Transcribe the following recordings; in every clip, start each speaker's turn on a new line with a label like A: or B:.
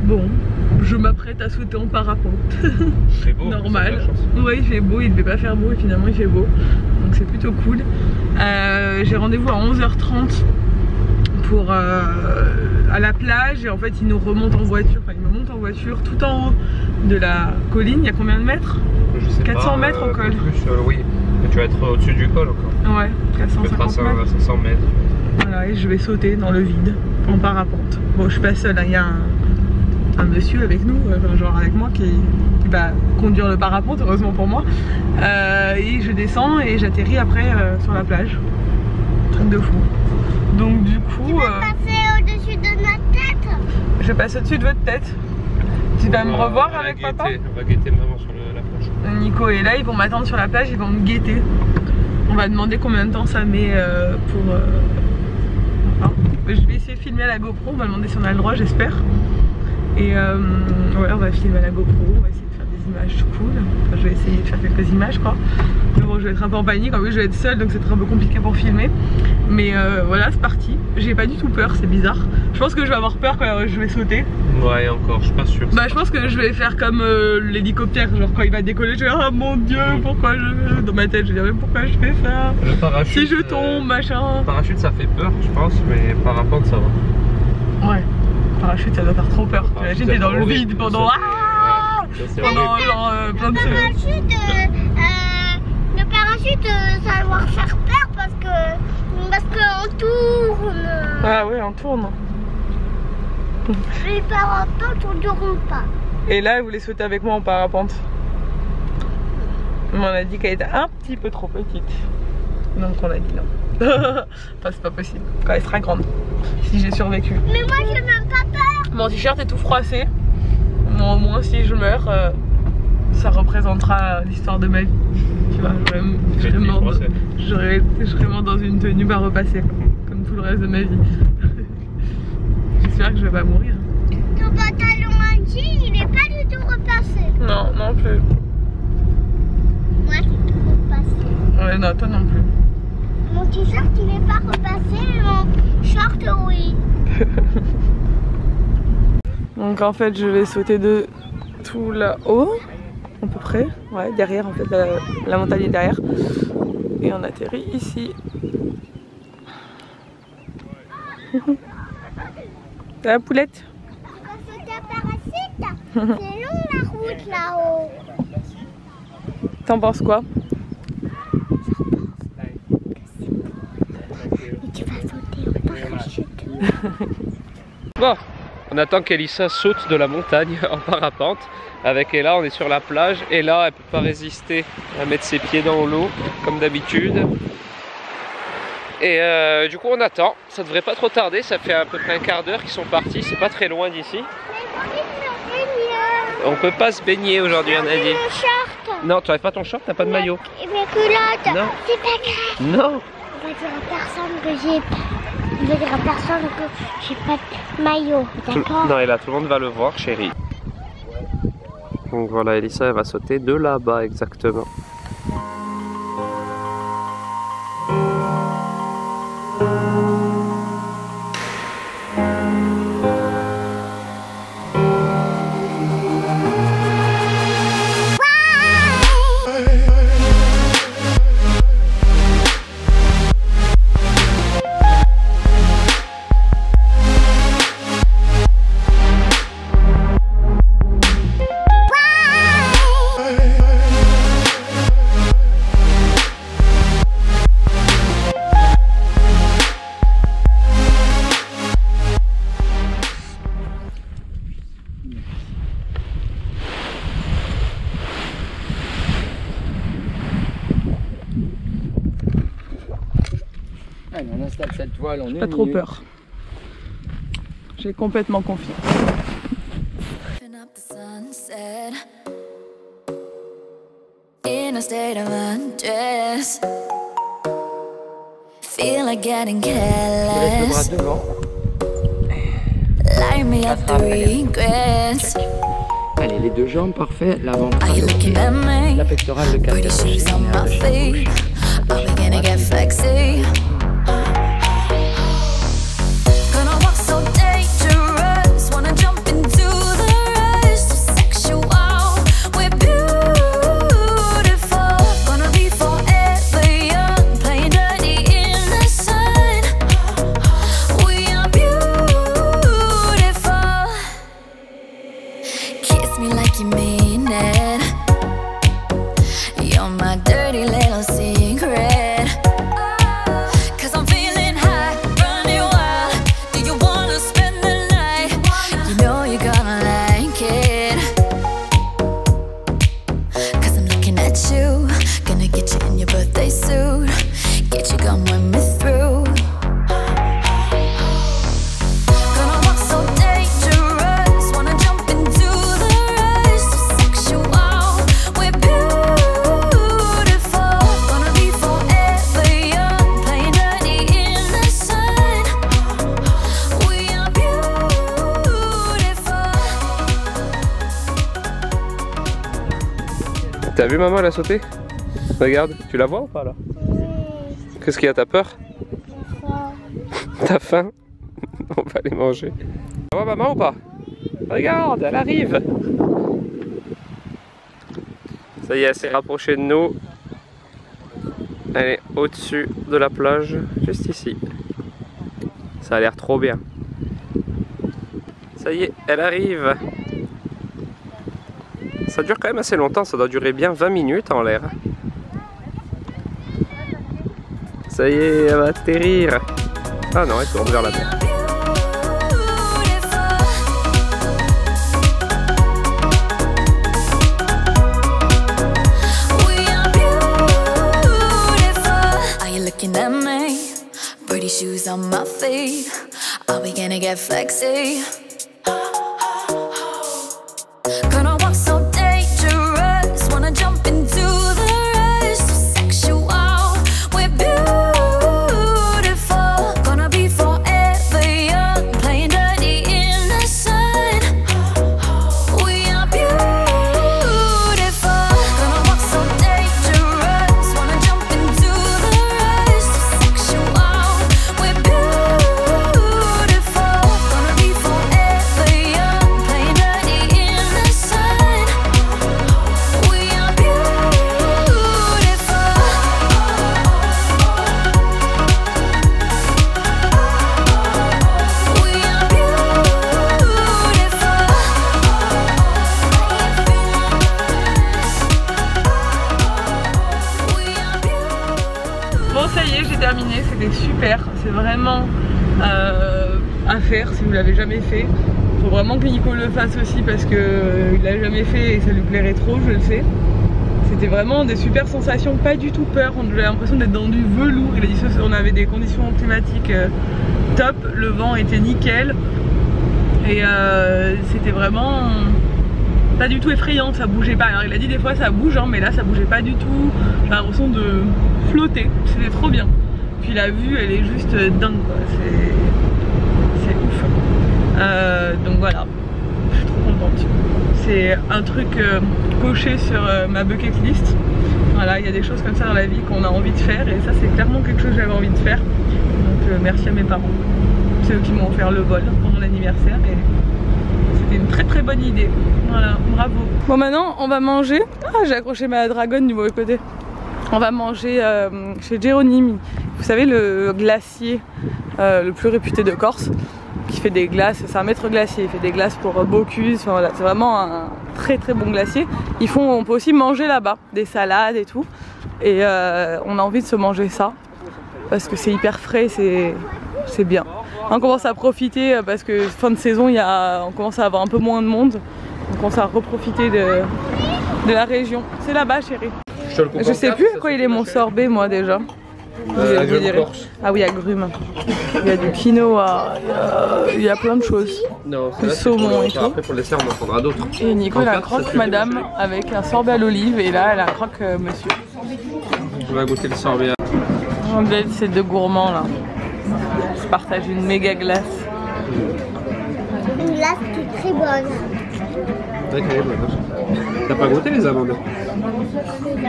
A: bon, je m'apprête à sauter en parapente.
B: C'est beau.
A: Normal. Ouais, il fait beau, il devait pas faire beau et finalement il fait beau. Donc c'est plutôt cool. J'ai rendez-vous à 11h30 pour à la plage et en fait ils nous remontent en voiture, enfin ils me montent en voiture tout en haut de la colline. Il y a combien de mètres?
B: Je sais
A: 400
B: pas,
A: mètres au col.
B: Plus, oui, mais tu vas être au-dessus du col encore.
A: Ouais, 450 mètres.
B: 500 mètres.
A: Voilà, et je vais sauter dans le vide en parapente. Bon, je suis pas seule, hein. Il y a un monsieur avec nous, genre avec moi qui va conduire le parapente, heureusement pour moi. Et je descends et j'atterris après sur la plage. Truc de fou. Donc du coup...
C: Tu vas passer au-dessus de notre tête.
A: Je vais passer au-dessus de votre tête. Tu vas me revoir avec papa?
B: On va guetter maman sur la plage.
A: Nico est là, ils vont m'attendre sur la plage, ils vont me guetter. On va demander combien de temps ça met pour... Je vais essayer de filmer à la GoPro, on va demander si on a le droit, j'espère. Et ouais, on va filmer à la GoPro, on va essayer de faire des images cool. Enfin, je vais essayer de faire quelques images quoi. Mais bon, je vais être un peu en panique, en plus je vais être seule donc c'est un peu compliqué pour filmer. Mais voilà, c'est parti. J'ai pas du tout peur, c'est bizarre. Je pense que je vais avoir peur quand je vais sauter.
B: Ouais, encore, je suis pas sûre.
A: Bah, je pense que je vais faire comme l'hélicoptère, genre quand il va décoller, je vais dire, ah mon dieu, pourquoi je... Dans ma tête, je vais dire, mais pourquoi je fais ça?
B: Le parachute.
A: Si je tombe, machin.
B: Le parachute, ça fait peur, je pense, mais parapente, ça va.
A: Ouais, parachute, ça doit faire trop peur. T'imagines, t'es dans le vide pendant. Pendant genre plein de secondes.
C: Le parachute, ça doit faire peur parce qu'on tourne.
A: Ah ouais, on tourne.
C: Les parapentes, on ne tourne pas.
A: Et là, elle voulait sauter avec moi en parapente. Mais on a dit qu'elle était un petit peu trop petite. Donc on a dit non. Enfin, c'est pas possible. Quand elle sera grande. Si j'ai survécu.
C: Mais moi, j'ai même pas peur.
A: Mon t-shirt est tout froissé. Au moins, si je meurs, ça représentera l'histoire de ma vie. Tu vois, je serais mort dans une tenue pas repassée, comme tout le reste de ma vie. J'espère que je vais pas mourir.
C: Ton pantalon en jean, il est pas du tout repassé.
A: Non, non plus.
C: Moi, c'est tout repassé.
A: Ouais, non, toi non plus.
C: Mon t-shirt, il est pas repassé, mais mon short, oui.
A: Donc en fait, je vais sauter de tout là-haut, à peu près. Ouais, derrière, en fait, la montagne est derrière. Et on atterrit ici. La poulette.
C: On va sauter à parachute. C'est long la route là-haut.
A: T'en penses quoi?
C: Tu vas sauter en parachute.
B: Bon, on attend qu'Elissa saute de la montagne en parapente. Avec Ella, on est sur la plage. Ella, elle peut pas résister à mettre ses pieds dans l'eau, comme d'habitude. Et du coup, on attend. Ça devrait pas trop tarder. Ça fait à peu près un quart d'heure qu'ils sont partis. C'est pas très loin d'ici. On peut pas se baigner aujourd'hui, on a dit.
C: Mon short.
B: Non, tu n'arrives pas ton short, t'as pas de maillot.
C: Et mes culottes.
B: Non.
C: C'est pas grave.
B: Non.
C: On va dire à personne que j'ai pas. On va dire à personne que j'ai pas de maillot, d'accord?
B: Non, et là, tout le monde va le voir, chérie. Donc voilà, Elissa, elle va sauter de là-bas exactement.
D: Allez, on installe cette toile en une
A: Pas trop
D: minute.
A: peur. J'ai complètement confiance.
E: In a state of undress, feel like getting
D: Je laisse le bras
E: careless.
D: devant.
E: Light me up the regrets.
D: Allez, les deux jambes, parfait. L'avant,
E: Are you looking at me?
D: la pectorale, le
E: Pretty
D: quatrième.
E: shoes on my feet. Are we gonna get flexy? Gonna walk so dangerous. Wanna jump into the you mean it. You're my dirty little secret. 'Cause I'm feeling high, running wild. Do you wanna spend the night? You know you're gonna like it. 'Cause I'm looking at you, gonna get you in your birthday suit, get you gone when we're through. Gonna walk so dangerous, wanna jump into the rush, so sexual, we're beautiful. Gonna be forever young, playing dirty in the sun. We are beautiful.
B: T'as vu maman, elle a sauté? Regarde, tu la vois ou pas là? Qu'est-ce qu'il y a, t'as peur? T'as faim? On va les manger. Tu vois maman ou pas? Regarde, elle arrive. Ça y est, elle s'est rapprochée de nous. Elle est au-dessus de la plage, juste ici. Ça a l'air trop bien. Ça y est, elle arrive. Ça dure quand même assez longtemps, ça doit durer bien 20 minutes en l'air. Ça y est, elle va atterrir. Ah non, elle tourne vers la mer.
E: Are you looking at me? Pretty shoes on my feet. Are we gonna get flexy? Gonna walk so dangerous, wanna jump into the rush, so sexual, we're beautiful. Gonna be forever young, playing dirty in the sun. We are beautiful. Gonna walk so dangerous, wanna jump into the rush, so sexual, we're beautiful. Gonna be forever young, playing dirty in the sun. We are beautiful. We are beautiful.
A: Bon, ça y est, j'ai terminé, c'était super. C'est vraiment à faire si vous l'avez jamais fait. Faut vraiment que Nico le fasse aussi parce que il l'a jamais fait et ça lui plairait trop, je le sais. C'était vraiment des super sensations, pas du tout peur. On avait l'impression d'être dans du velours. Il a dit on avait des conditions climatiques top, le vent était nickel et c'était vraiment pas du tout effrayant, ça bougeait pas. Alors il a dit des fois ça bouge hein, mais là ça bougeait pas du tout. J'ai l'impression de flotter, c'était trop bien. Puis la vue elle est juste dingue quoi, c'est ouf. Donc voilà, je suis trop contente. C'est un truc coché sur ma bucket list. Voilà, il y a des choses comme ça dans la vie qu'on a envie de faire et ça c'est clairement quelque chose que j'avais envie de faire. Donc merci à mes parents. C'est eux qui m'ont offert le vol pour mon anniversaire et c'était une très très bonne idée. Voilà, bravo. Bon maintenant on va manger. Ah j'ai accroché ma dragonne du mauvais côté. On va manger chez Geronimi. Vous savez le glacier le plus réputé de Corse qui fait des glaces, c'est un maître glacier, il fait des glaces pour Bocuse, enfin, voilà, c'est vraiment un très très bon glacier. On peut aussi manger là-bas, des salades et tout. Et on a envie de se manger ça parce que c'est hyper frais, c'est bien. On commence à profiter parce que fin de saison, on commence à avoir un peu moins de monde. On commence à reprofiter de la région. C'est là-bas chérie. Je sais plus à quoi il est mon sorbet moi déjà. Ah oui, agrumes. Il y a du quinoa, il y a plein de choses.
B: Non,
A: du saumon et tout.
B: Après pour le dessert on en prendra d'autres.
A: Et Nico il a un croque madame avec un sorbet à l'olive et là elle a un croque monsieur.
B: On va goûter le sorbet.
A: On dirait ces deux gourmands là. Je partage une méga glace.
C: Une glace qui est très bonne.
B: Ouais, elle est bonne. T'as pas goûté les amandes?
C: J'aime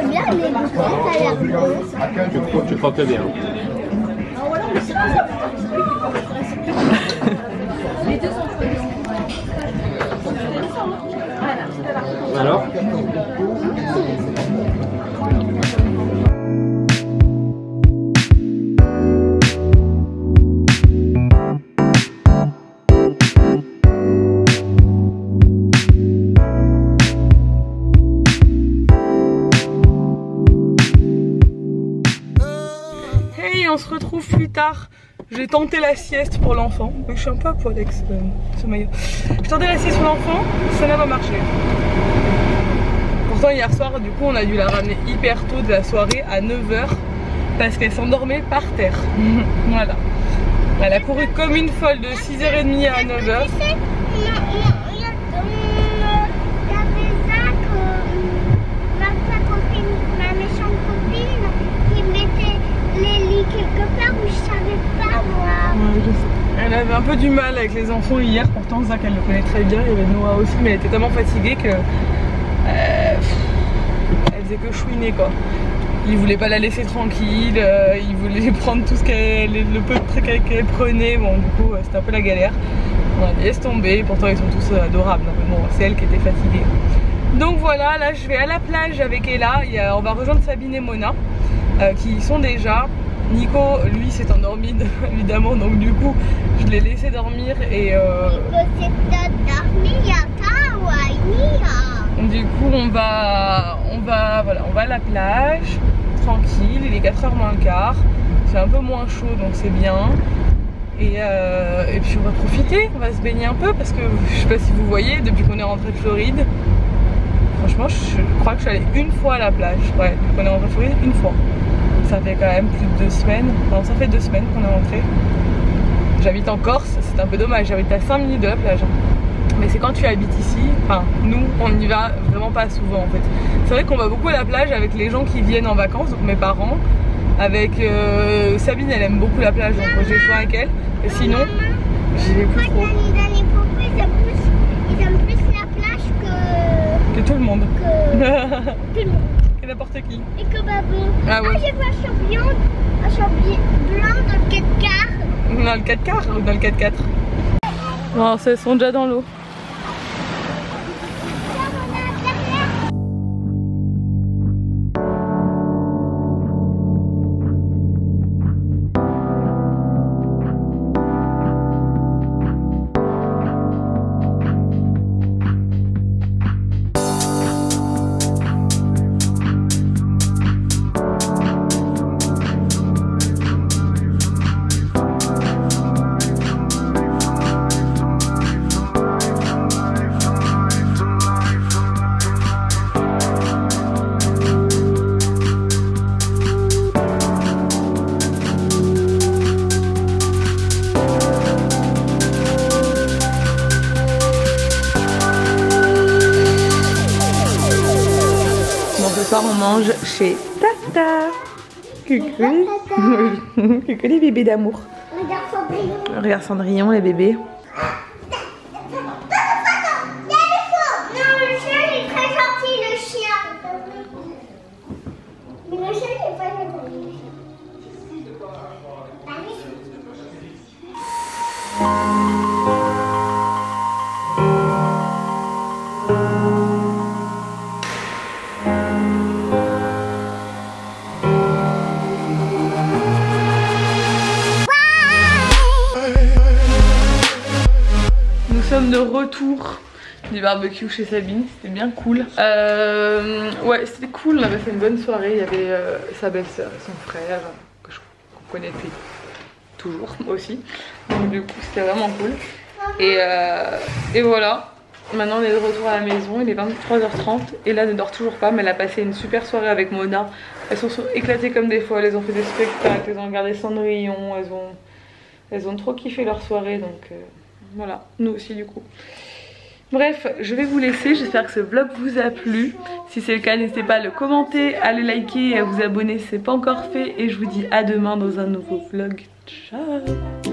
C: bien les goûter, ça a l'air bon.
B: Tu croques bien. Alors?
A: tard. J'ai tenté la sieste pour l'enfant. Je suis un peu à poil avec ce maillot. J'ai tenté la sieste pour l'enfant, ça n'a pas marché. Pourtant hier soir, du coup, on a dû la ramener hyper tôt de la soirée à 9h parce qu'elle s'endormait par terre. Voilà. Elle a couru comme une folle de 6h30 à 9h.
C: Ma méchante copine qui mettait les lits quelque part où je savais pas moi.
A: Ouais, je sais. Elle avait un peu du mal avec les enfants hier, pourtant Zach elle le connaît très bien, il y avait Noah aussi, mais elle était tellement fatiguée que elle faisait que chouiner quoi. Il voulait pas la laisser tranquille, il voulait prendre tout ce le peu de trucs qu'elle prenait, bon du coup c'était un peu la galère. On a dit laisse tomber, pourtant ils sont tous adorables, mais bon c'est elle qui était fatiguée. Donc voilà, là je vais à la plage avec Ella, on va rejoindre Sabine et Mona qui y sont déjà. Nico lui s'est endormi évidemment, donc du coup je l'ai laissé dormir et du coup on va à la plage tranquille, il est 4h moins le quart, c'est un peu moins chaud donc c'est bien. Et puis on va profiter, on va se baigner un peu parce que je sais pas si vous voyez, depuis qu'on est rentré de Floride, franchement je crois que je suis allée une fois à la plage, ouais, depuis qu'on est rentré de Floride, une fois. Ça fait quand même plus de 2 semaines, non ça fait 2 semaines qu'on est rentré. J'habite en Corse, c'est un peu dommage, j'habite à 5 minutes de la plage. Mais c'est quand tu habites ici, enfin nous on n'y va vraiment pas souvent en fait. C'est vrai qu'on va beaucoup à la plage avec les gens qui viennent en vacances, donc mes parents. Avec Sabine elle aime beaucoup la plage, donc j'ai soin avec elle. Et sinon, j'y vais plus trop.
C: Ils aiment plus la plage
A: que tout le monde.
C: Que tout le monde.
A: Que n'importe qui.
C: Et que Babou.
A: Ah ouais.
C: J'ai vu un champignon blanc dans le 4x4.
A: Dans le 4x4 ou dans le 4x4? Non, elles sont déjà dans l'eau. On mange chez Tata. Coucou. Coucou les bébés d'amour.
C: Regarde Cendrillon.
A: Regarde Cendrillon, les bébés.
C: Non, le chien il est très gentil, le chien. Mais le chien il est pas gentil.
A: Nous sommes de retour du barbecue chez Sabine, c'était bien cool. Ouais, c'était cool, on a passé une bonne soirée. Il y avait sa belle-sœur et son frère qu'on connaît depuis toujours, moi aussi. Donc du coup c'était vraiment cool. Et voilà, maintenant on est de retour à la maison, il est 23h30 et là ne dort toujours pas, mais elle a passé une super soirée avec Mona. Elles sont éclatées comme des folles, elles ont fait des spectacles, elles ont regardé Cendrillon, elles ont trop kiffé leur soirée, donc voilà, nous aussi du coup. Bref, je vais vous laisser, j'espère que ce vlog vous a plu. Si c'est le cas, n'hésitez pas à le commenter, à le liker et à vous abonner si ce n'est pas encore fait. Et je vous dis à demain dans un nouveau vlog. Ciao!